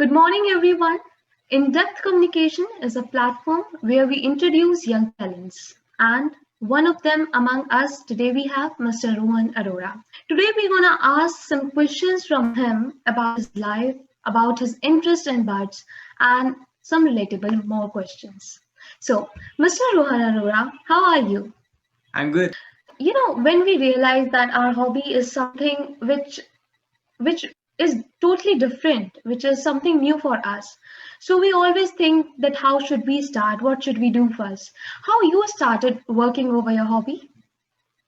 Good morning, everyone. In Depth Communication is a platform where we introduce young talents. And one of them among us today we have Mr. Rohan Arora. Today we're going to ask some questions from him about his life, about his interest in birds, and some relatable more questions. So, Mr. Rohan Arora, how are you? I'm good. When we realize that our hobby is something which is totally different, which is something new for us. So we always think that how should we start? What should we do first? How you started working over your hobby?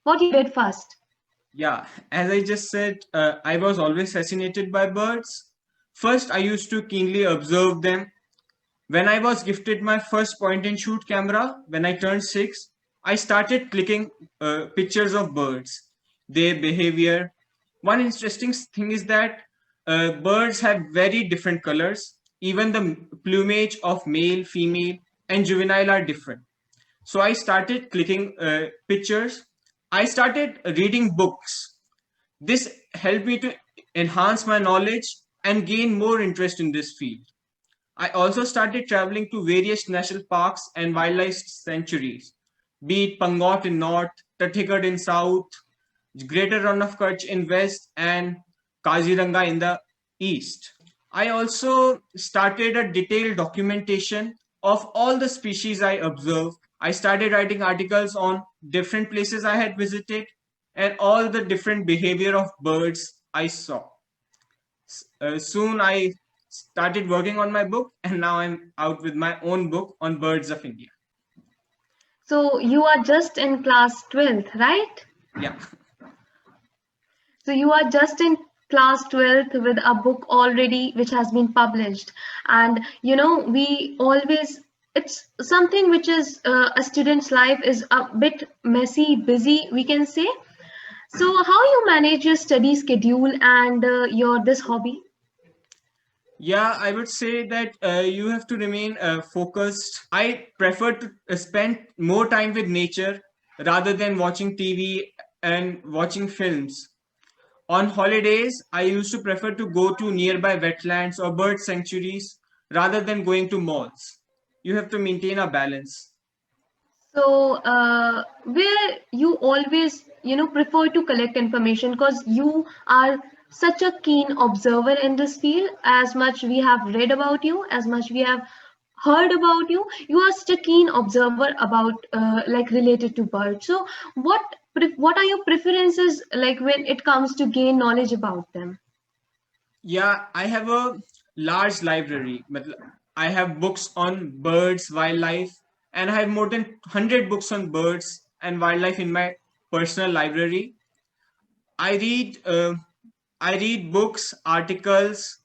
What you did first? Yeah, as I just said, I was always fascinated by birds. First, I used to keenly observe them. When I was gifted my first point and shoot camera, when I turned 6, I started clicking pictures of birds, their behavior. One interesting thing is that birds have very different colors. Even the plumage of male, female, and juvenile are different. So I started clicking pictures. I started reading books. This helped me to enhance my knowledge and gain more interest in this field. I also started traveling to various national parks and wildlife sanctuaries, be it Pangot in north, Tathigat in south, Greater Run of Kutch in west, and Kaziranga in the east. I also started a detailed documentation of all the species I observed. I started writing articles on different places I had visited and all the different behavior of birds I saw. Soon I started working on my book, and now I'm out with my own book on birds of India. So you are just in class 12th, right? Yeah. So you are just in class 12th with a book already which has been published. And we always, it's something which is a student's life is a bit messy, busy, we can say. So how you manage your study schedule and your this hobby? Yeah, I would say that you have to remain focused. I prefer to spend more time with nature rather than watching TV and watching films. On holidays, I used to prefer to go to nearby wetlands or bird sanctuaries rather than going to malls. You have to maintain a balance. So where you always prefer to collect information because you are such a keen observer in this field. As much we have read about you, as much we have heard about you, you are such a keen observer about like related to birds. So what are your preferences like when it comes to gain knowledge about them? Yeah, I have a large library. I have books on birds, wildlife, and I have more than 100 books on birds and wildlife in my personal library. I read I read books, articles,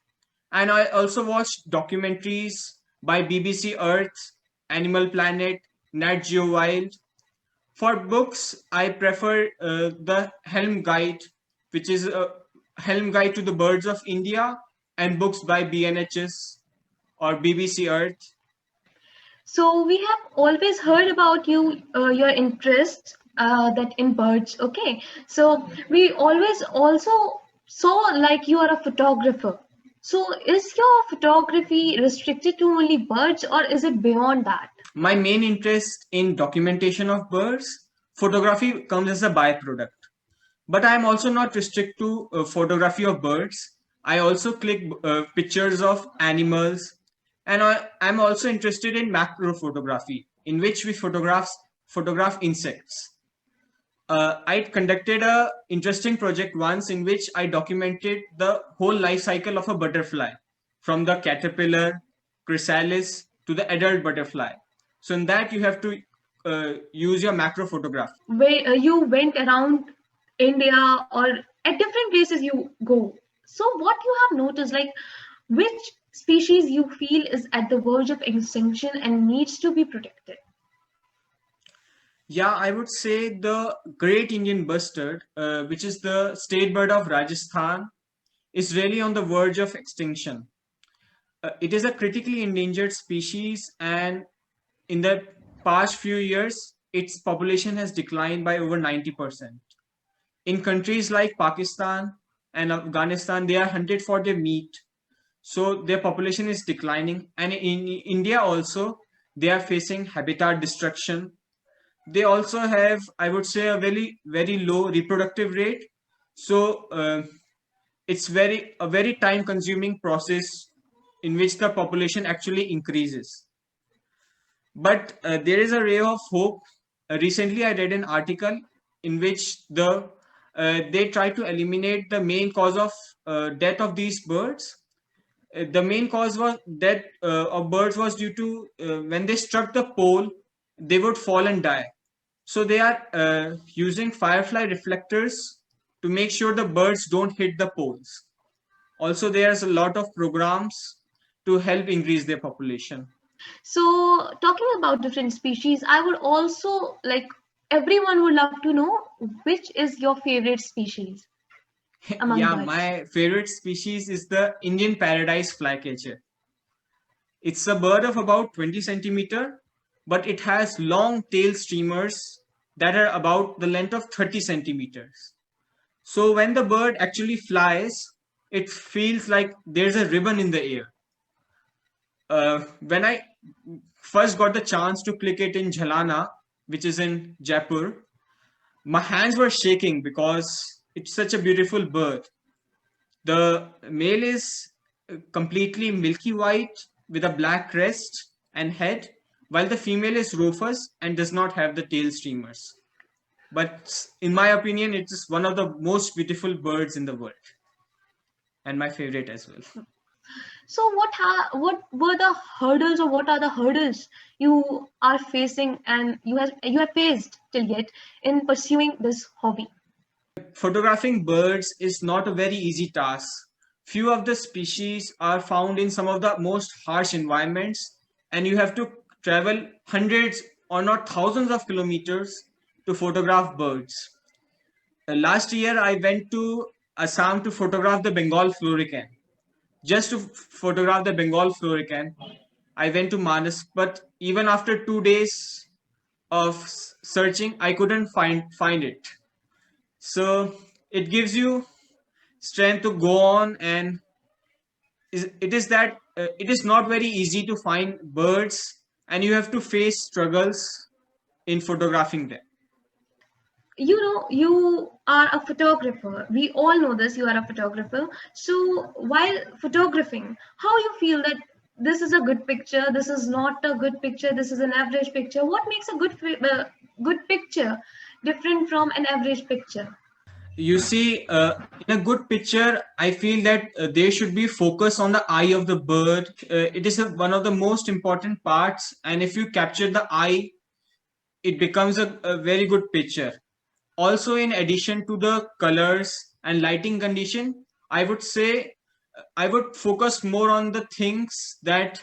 and I also watch documentaries by BBC Earth, Animal Planet, Nat Geo Wild. For books, I prefer the Helm Guide, which is a Helm Guide to the Birds of India, and books by BNHS or BBC Earth. So we have always heard about you, your interest that in birds. Okay, so we always also saw like you are a photographer. So is your photography restricted to only birds, or is it beyond that? My main interest in documentation of birds, photography comes as a byproduct. But I am also not restricted to photography of birds. I also click pictures of animals, and I'm also interested in macro photography, in which we photograph insects. I conducted a interesting project once in which I documented the whole life cycle of a butterfly, from the caterpillar, chrysalis to the adult butterfly. So in that you have to use your macro photograph. Where you went around India or at different places you go. So what you have noticed, like which species you feel is at the verge of extinction and needs to be protected? Yeah, I would say the great Indian bustard, which is the state bird of Rajasthan, is really on the verge of extinction. It is a critically endangered species, and in the past few years, its population has declined by over 90%. In countries like Pakistan and Afghanistan, they are hunted for their meat. So their population is declining. And in India also, they are facing habitat destruction. They also have, I would say, a very low reproductive rate. So it's a very time consuming process in which the population actually increases. But there is a ray of hope. Recently, I read an article in which they try to eliminate the main cause of death of these birds. The main cause was death of birds was due to when they struck the pole, they would fall and die. So they are using firefly reflectors to make sure the birds don't hit the poles. Also, there's a lot of programs to help increase their population. So, talking about different species, I would also like everyone would love to know which is your favorite species among Yeah, birds. my favorite species is the Indian paradise flycatcher. It's a bird of about 20 centimeter, but it has long tail streamers that are about the length of 30 centimeters. So when the bird actually flies, it feels like there's a ribbon in the air. When I first got the chance to click it in Jhalana, which is in Jaipur, my hands were shaking because it's such a beautiful bird. The male is completely milky white with a black crest and head, while the female is rufous and does not have the tail streamers. But in my opinion, it is one of the most beautiful birds in the world and my favorite as well. So, what were the hurdles, or what are the hurdles you are facing and you have faced till yet in pursuing this hobby? Photographing birds is not a very easy task. Few of the species are found in some of the most harsh environments, and you have to travel hundreds or not thousands of kilometers to photograph birds. Last year, I went to Assam to photograph the Bengal florican. Just to photograph the Bengal florican, I went to Manas, but even after 2 days of searching, I couldn't find it. So it gives you strength to go on, and it is that it is not very easy to find birds, and you have to face struggles in photographing them. You are a photographer. We all know this. You are a photographer. So, while photographing, how you feel that this is a good picture, this is not a good picture, this is an average picture? What makes a good picture different from an average picture? You see, in a good picture, I feel that there should be focus on the eye of the bird. It is one of the most important parts, and if you capture the eye, it becomes a very good picture. Also, in addition to the colors and lighting condition, I would say I would focus more on the things that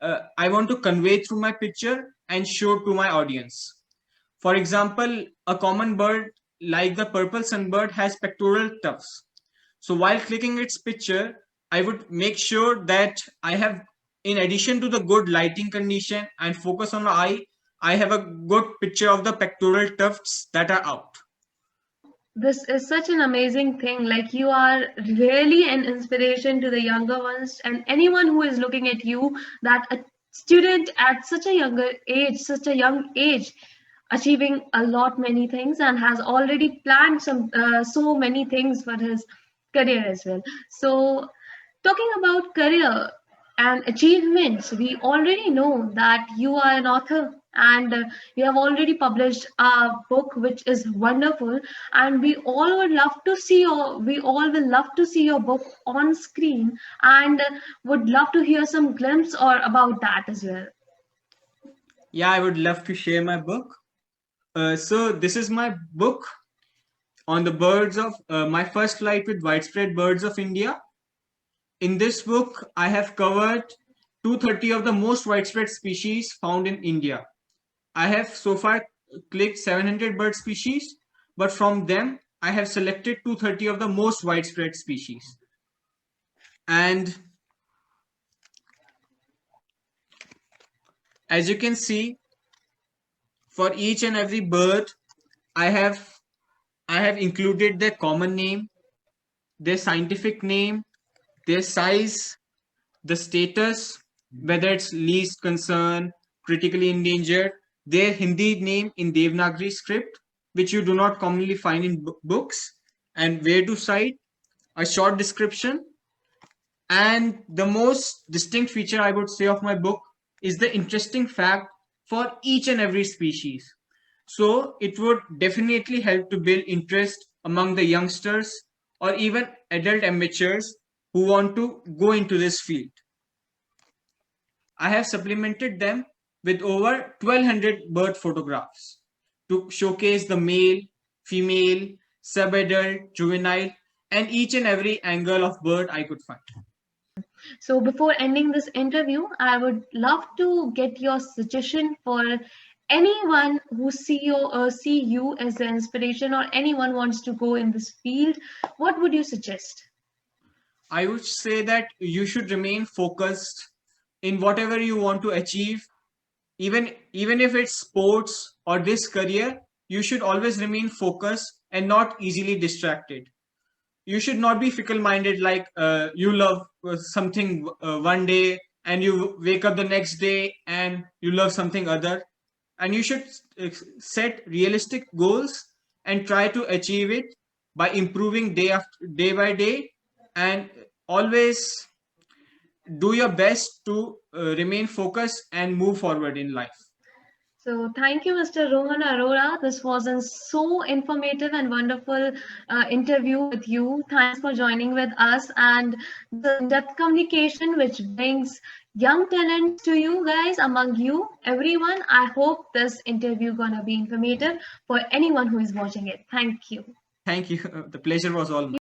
I want to convey through my picture and show to my audience. For example, a common bird like the purple sunbird has pectoral tufts. So while clicking its picture, I would make sure that I have, in addition to the good lighting condition and focus on the eye, I have a good picture of the pectoral tufts that are out. This is such an amazing thing. Like, you are really an inspiration to the younger ones and anyone who is looking at you, that a student at such a younger age, such a young age, achieving a lot many things and has already planned so many things for his career as well. So, talking about career and achievements, we already know that you are an author and you have already published a book which is wonderful, and we all will love to see your book on screen, and would love to hear some glimpse or about that as well. Yeah, I would love to share my book. So this is my book on the birds of my first flight with widespread birds of India. In this book, I have covered 230 of the most widespread species found in India. I have so far clicked 700 bird species, but from them, I have selected 230 of the most widespread species. And as you can see, for each and every bird, I have I have included their common name, their scientific name, their size, the status, whether it's least concern, critically endangered, their Hindi name in Devanagari script, which you do not commonly find in books, and where to cite, a short description. And the most distinct feature I would say of my book is the interesting fact for each and every species. So it would definitely help to build interest among the youngsters or even adult amateurs who want to go into this field. I have supplemented them with over 1200 bird photographs to showcase the male, female, subadult, juvenile, and each and every angle of bird I could find. So before ending this interview, I would love to get your suggestion for anyone who see you as an inspiration, or anyone wants to go in this field. What would you suggest? I would say that you should remain focused in whatever you want to achieve. Even if it's sports or this career, you should always remain focused and not easily distracted. You should not be fickle minded, like you love something one day and you wake up the next day and you love something other. And you should set realistic goals and try to achieve it by improving day by day, and always do your best to remain focused and move forward in life. So thank you, Mr. Rohan Arora. This was a so informative and wonderful interview with you. Thanks for joining with us and the in-depth communication which brings young talents to you guys, among you, everyone. I hope this interview gonna be informative for anyone who is watching it. Thank you. Thank you. The pleasure was all mine.